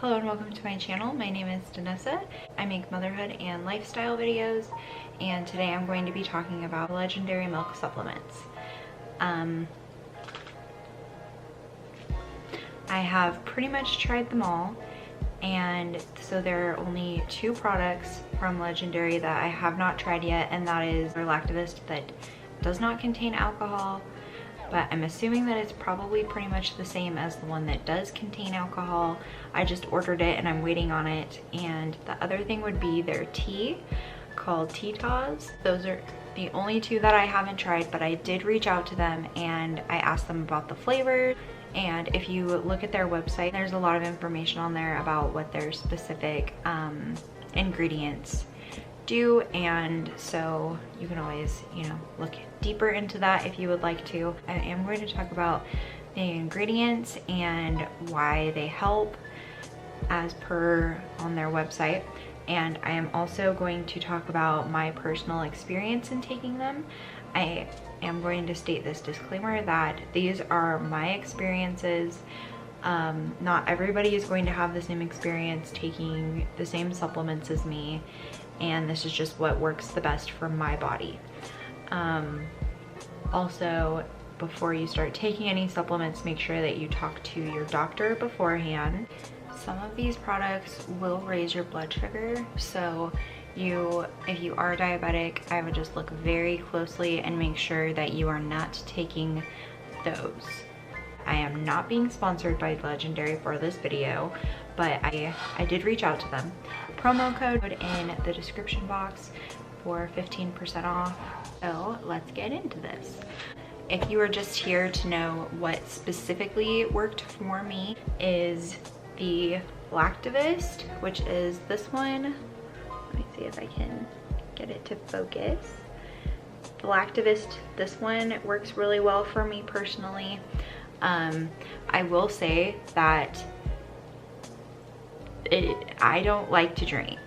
Hello and welcome to my channel. My name is Nessa. I make motherhood and lifestyle videos, and today I'm going to be talking about Legendairy milk supplements. I have pretty much tried them all, and so there are only two products from Legendairy that I have not tried yet, and that is their Lactivist that does not contain alcohol, but I'm assuming that it's probably pretty much the same as the one that does contain alcohol. I just ordered it and I'm waiting on it. And the other thing would be their tea called Cheetah. Those are the only two that I haven't tried, but I did reach out to them and I asked them about the flavor. And if you look at their website, there's a lot of information on there about what their specific ingredients do, and so you can always, look deeper into that if you would like to. I am going to talk about the ingredients and why they help as per on their website, and I am also going to talk about my personal experience in taking them. I am going to state this disclaimer that these are my experiences. Not everybody is going to have the same experience taking the same supplements as me, and this is just what works the best for my body. Also, before you start taking any supplements, make sure that you talk to your doctor beforehand. Some of these products will raise your blood sugar, so if you are diabetic, I would just look very closely and make sure that you are not taking those. I am not being sponsored by Legendairy for this video, but I did reach out to them. Promo code in the description box for 15% off. So let's get into this. If you are just here to know what specifically worked for me, is the Lactivist, which is this one. Let me see if I can get it to focus. The Lactivist, this one works really well for me personally. I will say that I don't like to drink.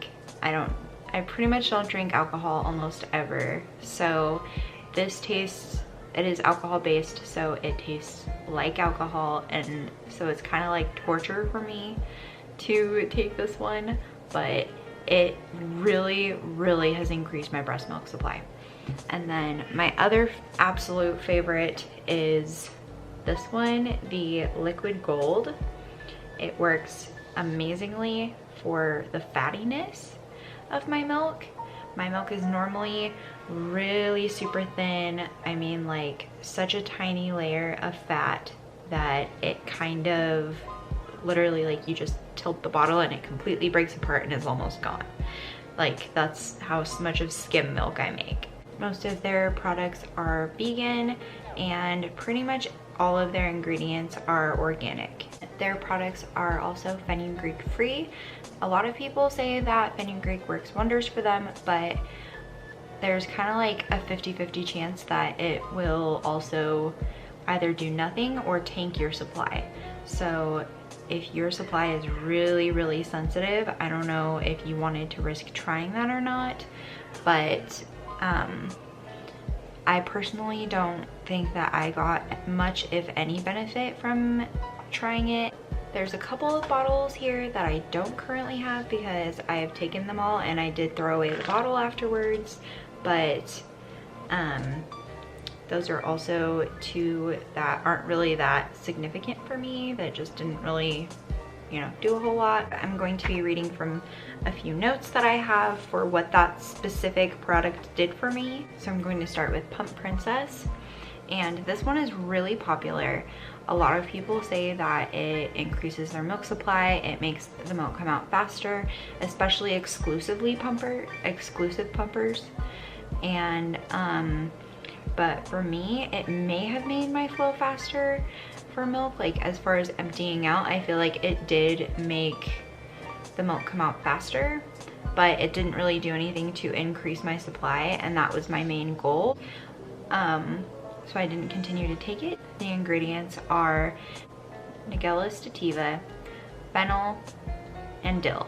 I pretty much don't drink alcohol almost ever. So this it is alcohol based, so it tastes like alcohol, and so it's kind of like torture for me to take this one, but it really, really has increased my breast milk supply. And then my other absolute favorite is this one, the Liquid Gold. It works amazingly for the fattiness of my milk. My milk is normally really super thin. I mean, like such a tiny layer of fat that it kind of literally, like, you just tilt the bottle and it completely breaks apart and is almost gone. Like, that's how much of skim milk I make. Most of their products are vegan, and pretty much all of their ingredients are organic. Their products are also fenugreek free. A lot of people say that fenugreek works wonders for them, but there's kind of like a 50-50 chance that it will also either do nothing or tank your supply. So if your supply is really, really sensitive, I don't know if you wanted to risk trying that or not, but I personally don't think that I got much, if any, benefit from trying it. There's a couple of bottles here that I don't currently have because I have taken them all and I did throw away the bottle afterwards, but those are also two that aren't really that significant for me, that just didn't really, do a whole lot. I'm going to be reading from a few notes that I have for what that specific product did for me. So I'm going to start with Pump Princess, and this one is really popular. A lot of people say that it increases their milk supply, it makes the milk come out faster, especially exclusive pumpers. And but for me, it may have made my flow faster for milk. Like, as far as emptying out, I feel like it did make the milk come out faster, but it didn't really do anything to increase my supply, and that was my main goal. So I didn't continue to take it. The ingredients are Nigella sativa, fennel, and dill,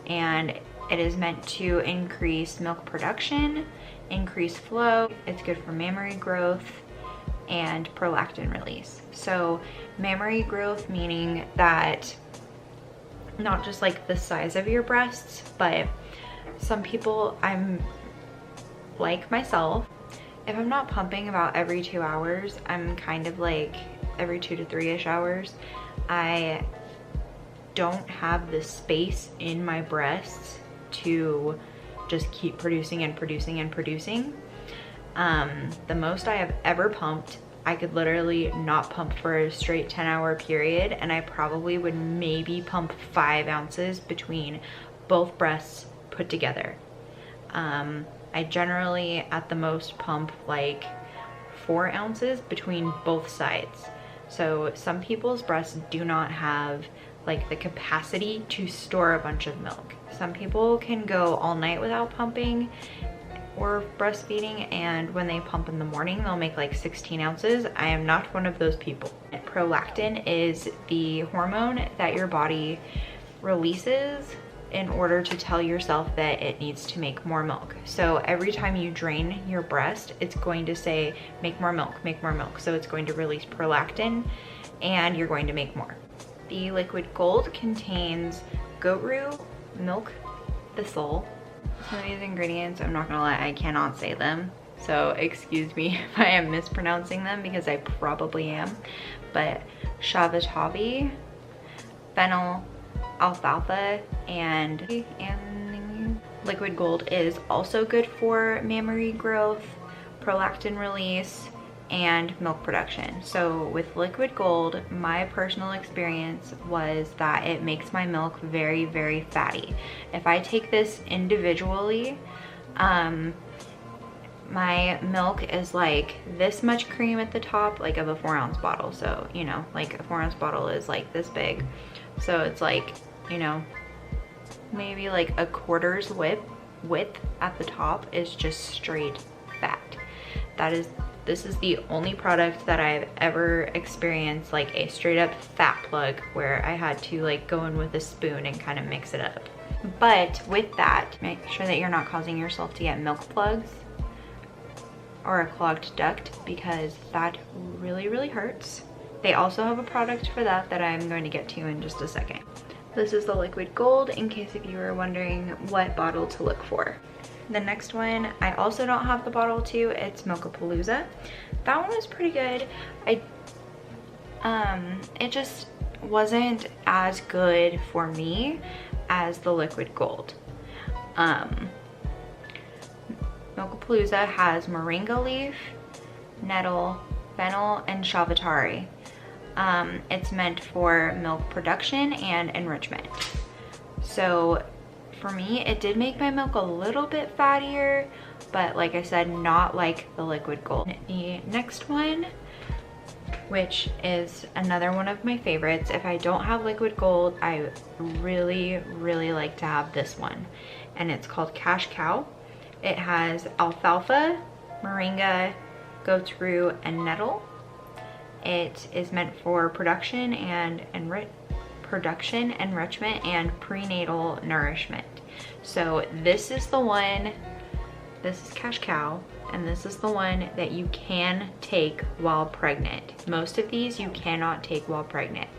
and it is meant to increase milk production, increase flow. It's good for mammary growth and prolactin release. So mammary growth, meaning that not just like the size of your breasts, but some people, I'm like myself, if I'm not pumping about every 2 hours, I'm kind of like every 2 to 3-ish hours, I don't have the space in my breasts to just keep producing and producing and producing. The most I have ever pumped, I could literally not pump for a straight 10-hour period, and I probably would maybe pump 5 ounces between both breasts put together. I generally at the most pump like 4 ounces between both sides. So some people's breasts do not have like the capacity to store a bunch of milk. Some people can go all night without pumping or breastfeeding, and when they pump in the morning, they'll make like 16 ounces. I am not one of those people. Prolactin is the hormone that your body releases in order to tell yourself that it needs to make more milk. So every time you drain your breast, it's going to say, make more milk, make more milk. So it's going to release prolactin and you're going to make more. The liquid gold contains goat root, milk thistle. Some of these ingredients, I'm not gonna lie, I cannot say them. So excuse me if I am mispronouncing them, because I probably am. But shavatavi, fennel, alfalfa, and liquid gold is also good for mammary growth, prolactin release, and milk production. So with liquid gold, my personal experience was that it makes my milk very, very fatty. If I take this individually, my milk is like this much cream at the top, like of a 4-ounce bottle. So, you know, like a 4-ounce bottle is like this big. So it's like, you know, maybe like a quarter's width at the top is just straight fat. This is the only product that I've ever experienced like a straight up fat plug where I had to like go in with a spoon and kind of mix it up. But with that, make sure that you're not causing yourself to get milk plugs or a clogged duct, because that really, really hurts. They also have a product for that I'm going to get to in just a second. This is the liquid gold, in case if you were wondering what bottle to look for. The next one, I also don't have the bottle to, it's MochaPalooza. That one was pretty good. It just wasn't as good for me as the liquid gold. MochaPalooza has moringa leaf, nettle, fennel, and shavatavi. It's meant for milk production and enrichment. So for me, it did make my milk a little bit fattier, but like I said, not like the liquid gold. The next one, which is another one of my favorites, if I don't have liquid gold, I really, really like to have this one. And it's called Cash Cow. It has alfalfa, moringa, goat's root, and nettle. It is meant for production and enrichment, and prenatal nourishment. So this is the one, this is Cash Cow, and this is the one that you can take while pregnant. Most of these you cannot take while pregnant.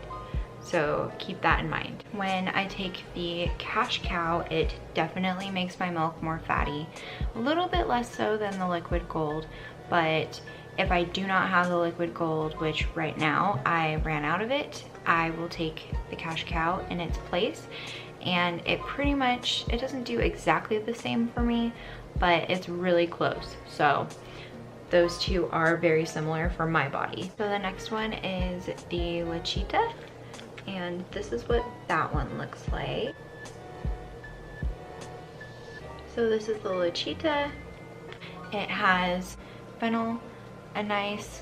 So keep that in mind. When I take the Cash Cow, it definitely makes my milk more fatty. A little bit less so than the liquid gold, but if I do not have the liquid gold, which right now I ran out of it, I will take the Cash Cow in its place. And it pretty much, it doesn't do exactly the same for me, but it's really close. So those two are very similar for my body. So the next one is the Cheetah, and this is what that one looks like. So this is the Cheetah. It has fennel, anise,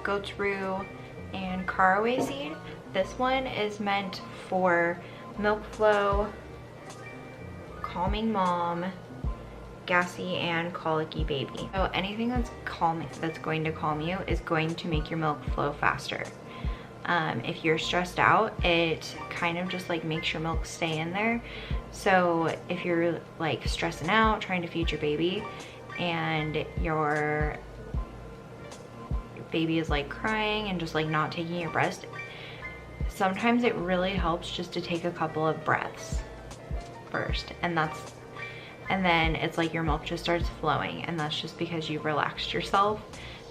goat's root, and caraway seed. This one is meant for milk flow, calming mom, gassy, and colicky baby. So anything that's going to calm you is going to make your milk flow faster. If you're stressed out, it kind of just like makes your milk stay in there. So if you're like stressing out, trying to feed your baby, and your baby is like crying and just like not taking your breast, sometimes it really helps just to take a couple of breaths first, and then it's like your milk just starts flowing, and that's just because you've relaxed yourself.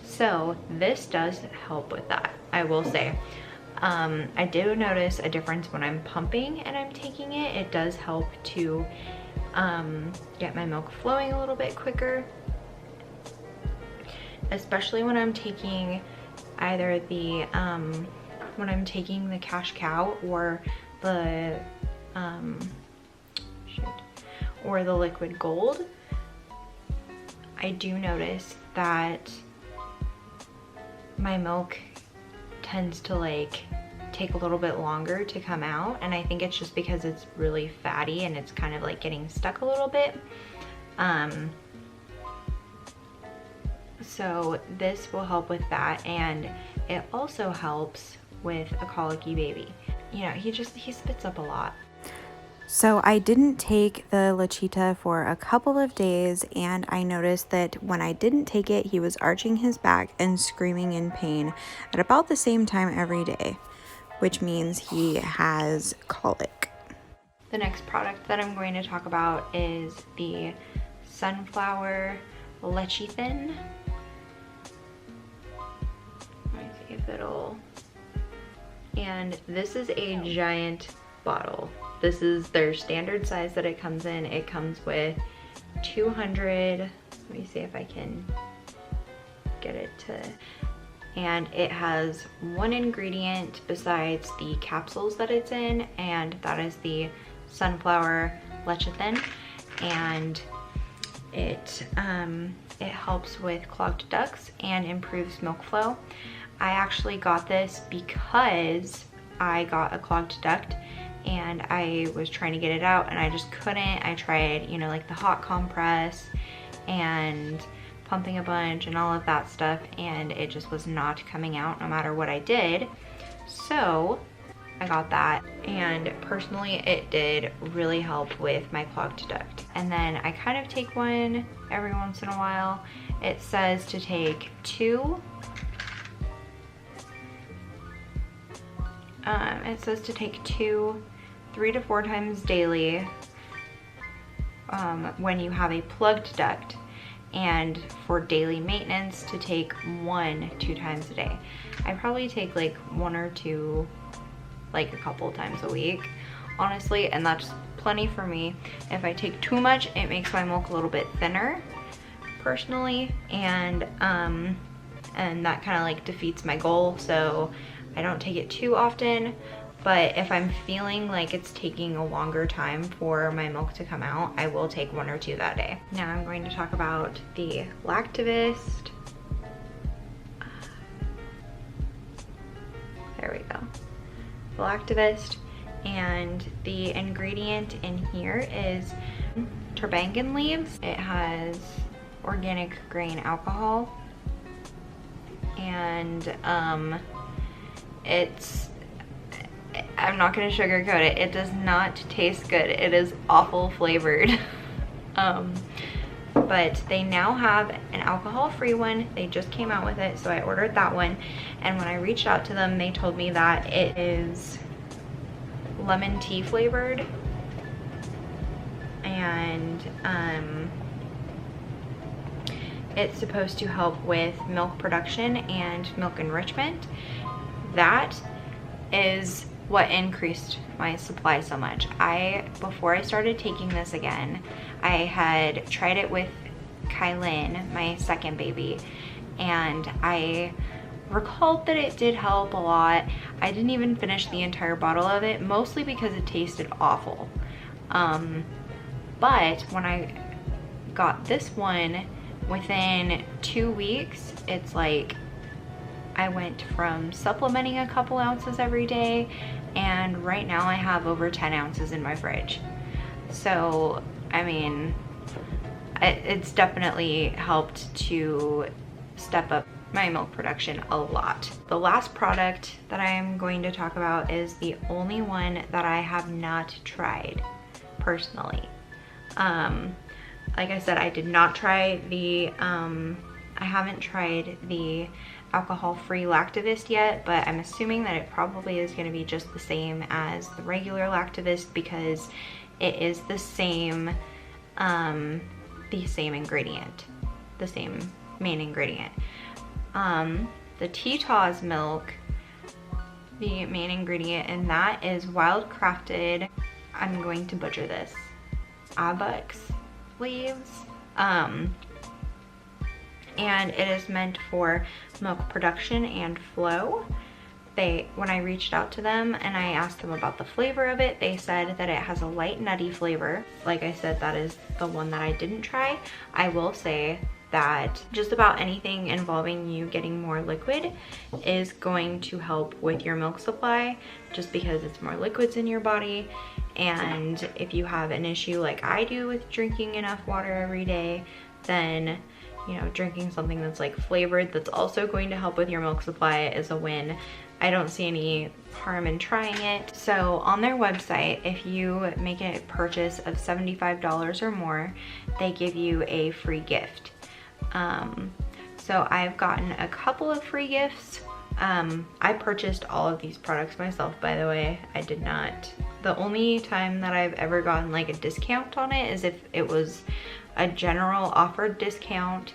So this does help with that, I will say. I do notice a difference when I'm pumping and I'm taking it. It does help to get my milk flowing a little bit quicker, especially when I'm taking either the when I'm taking the cash cow or the or the liquid gold. I do notice that my milk tends to like take a little bit longer to come out, and I think it's just because it's really fatty and it's kind of like getting stuck a little bit. So this will help with that, and it also helps with a colicky baby. You know, he spits up a lot. So I didn't take the Cheetah for a couple of days, and I noticed that when I didn't take it, he was arching his back and screaming in pain at about the same time every day, which means he has colic. The next product that I'm going to talk about is the Sunflower Blechy Pin. Let me see if it'll... And this is a giant bottle. This is their standard size that it comes in. It comes with 200, let me see if I can get it to, and it has one ingredient besides the capsules that it's in, and that is the sunflower lecithin, and it helps with clogged ducts and improves milk flow. I actually got this because I got a clogged duct and I was trying to get it out and I just couldn't. I tried, you know, like the hot compress and pumping a bunch and all of that stuff, and it just was not coming out no matter what I did. So I got that, and personally it did really help with my clogged duct. And then I kind of take one every once in a while. It says to take two. It says to take 3 to 4 times daily when you have a plugged duct, and for daily maintenance to take 1-2 times a day. I probably take like 1 or 2 like a couple times a week, honestly, and that's plenty for me. If I take too much, it makes my milk a little bit thinner personally, and that kind of like defeats my goal, so I don't take it too often. But if I'm feeling like it's taking a longer time for my milk to come out, I will take 1 or 2 that day. Now I'm going to talk about the Lactivist. There we go. The Lactivist, and the ingredient in here is turbangan leaves. It has organic grain alcohol, and I'm not gonna sugarcoat it. It does not taste good. It is awful flavored. But they now have an alcohol-free one. They just came out with it, so I ordered that one. And when I reached out to them, they told me that it is lemon tea flavored. And it's supposed to help with milk production and milk enrichment. That is what increased my supply so much. Before I started taking this again, I had tried it with Kylan, my second baby, and I recalled that it did help a lot. I didn't even finish the entire bottle of it, mostly because it tasted awful. But when I got this one, within 2 weeks, it's like I went from supplementing a couple ounces every day, and right now I have over 10 ounces in my fridge. So, I mean, it's definitely helped to step up my milk production a lot. The last product that I'm going to talk about is the only one that I have not tried personally. Like I said, I did not try the, I haven't tried the alcohol-free Lactivist yet, but I'm assuming that it probably is going to be just the same as the regular Lactivist because it is the same ingredient, the same main ingredient. The Cheetah's milk, the main ingredient in that is Wildcrafted, I'm going to butcher this, ibex leaves. And it is meant for milk production and flow. When I reached out to them and I asked them about the flavor of it, they said that it has a light nutty flavor. Like I said, that is the one that I didn't try. I will say that just about anything involving you getting more liquid is going to help with your milk supply, just because it's more liquids in your body. And if you have an issue like I do with drinking enough water every day, then drinking something that's like flavored that's also going to help with your milk supply is a win. I don't see any harm in trying it. So on their website, if you make a purchase of $75 or more, they give you a free gift. So I've gotten a couple of free gifts. I purchased all of these products myself, by the way. I did not. The only time that I've ever gotten like a discount on it is if it was a general offered discount,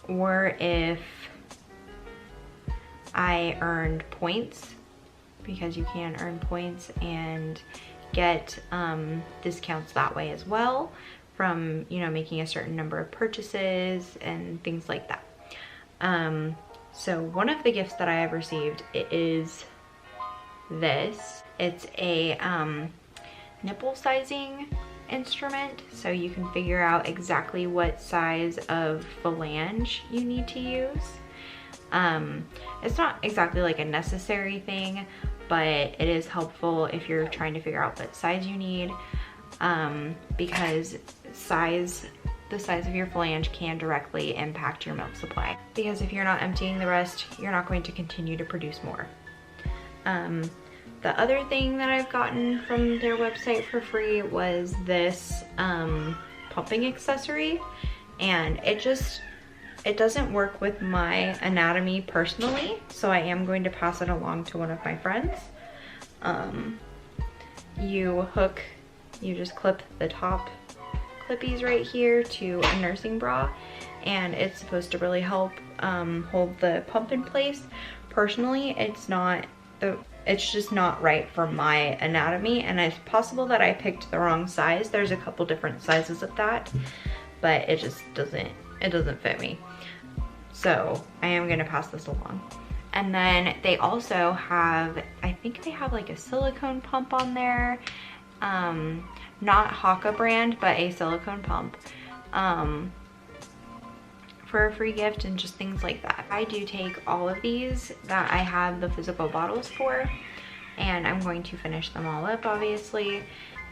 or if I earned points, because you can earn points and get discounts that way as well from making a certain number of purchases and things like that. So one of the gifts that I have received, it is this. It's a nipple sizing instrument, so you can figure out exactly what size of phalange you need to use. It's not exactly like a necessary thing, but it is helpful if you're trying to figure out what size you need, because the size of your phalange can directly impact your milk supply, because if you're not emptying the rest, you're not going to continue to produce more. The other thing that I've gotten from their website for free was this pumping accessory, and it doesn't work with my anatomy personally, so I am going to pass it along to one of my friends. You just clip the top clippies right here to a nursing bra, and it's supposed to really help hold the pump in place. Personally, it's just not right for my anatomy, and it's possible that I picked the wrong size. There's a couple different sizes of that, but it just doesn't fit me. So I am gonna pass this along. And then they also have, I think they have like a silicone pump on there. Not Haka brand, but a silicone pump. For a free gift and just things like that. I do take all of these that I have the physical bottles for, and I'm going to finish them all up, obviously.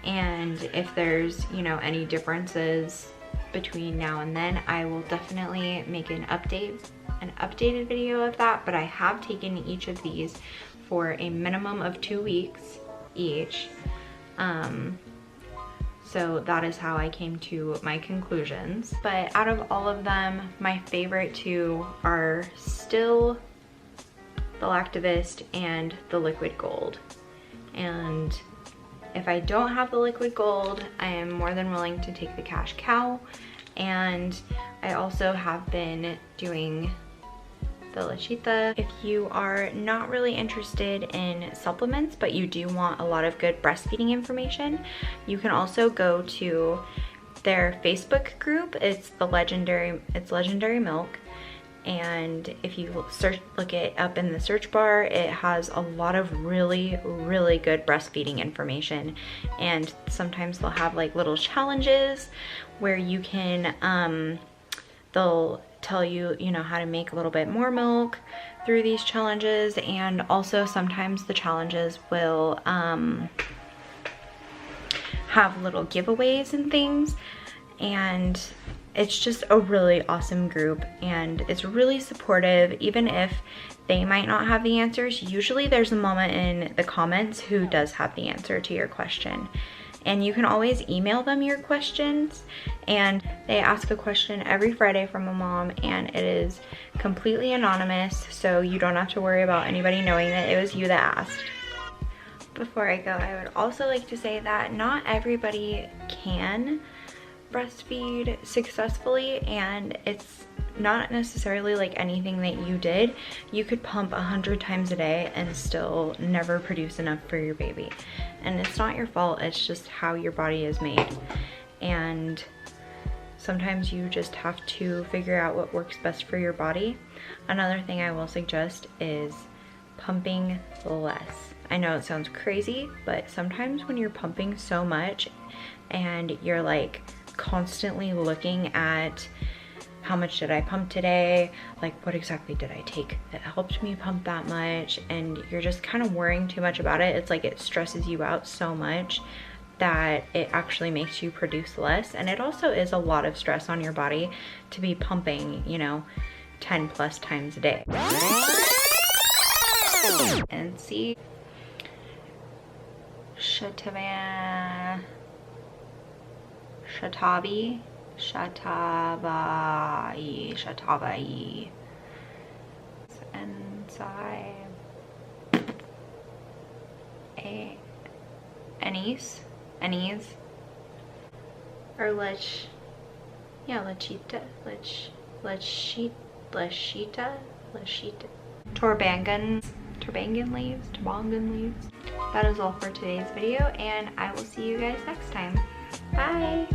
And if there's, any differences between now and then, I will definitely make an updated video of that. But I have taken each of these for a minimum of 2 weeks each. So that is how I came to my conclusions. But out of all of them, my favorite two are still the Lactivist and the Liquid Gold. And if I don't have the Liquid Gold, I am more than willing to take the Cash Cow. And I also have been doing the Cheetah. If you are not really interested in supplements, but you do want a lot of good breastfeeding information, you can also go to their Facebook group. It's Legendairy Milk. And if you look it up in the search bar, it has a lot of really, really good breastfeeding information. And sometimes they'll have like little challenges where you can, they'll tell you, how to make a little bit more milk through these challenges. And also sometimes the challenges will have little giveaways and things. And it's just a really awesome group, and it's really supportive. Even if they might not have the answers, usually there's a mama in the comments who does have the answer to your question. And you can always email them your questions, and they ask a question every Friday from a mom, and it is completely anonymous, so you don't have to worry about anybody knowing that it was you that asked. Before I go, I would also like to say that not everybody can breastfeed successfully, and it's not necessarily like anything that you did. You could pump 100 times a day and still never produce enough for your baby. And it's not your fault, it's just how your body is made. And sometimes you just have to figure out what works best for your body. Another thing I will suggest is pumping less. I know it sounds crazy, but sometimes when you're pumping so much and you're like constantly looking at how much did I pump today, like what exactly did I take that helped me pump that much, and you're just kind of worrying too much about it. It's like it stresses you out so much that it actually makes you produce less. And it also is a lot of stress on your body to be pumping, you know, 10 plus times a day. And see, Shatavi, Enzyme, anise, or Lechita, Torbangan leaves. That is all for today's video, and I will see you guys next time. Bye!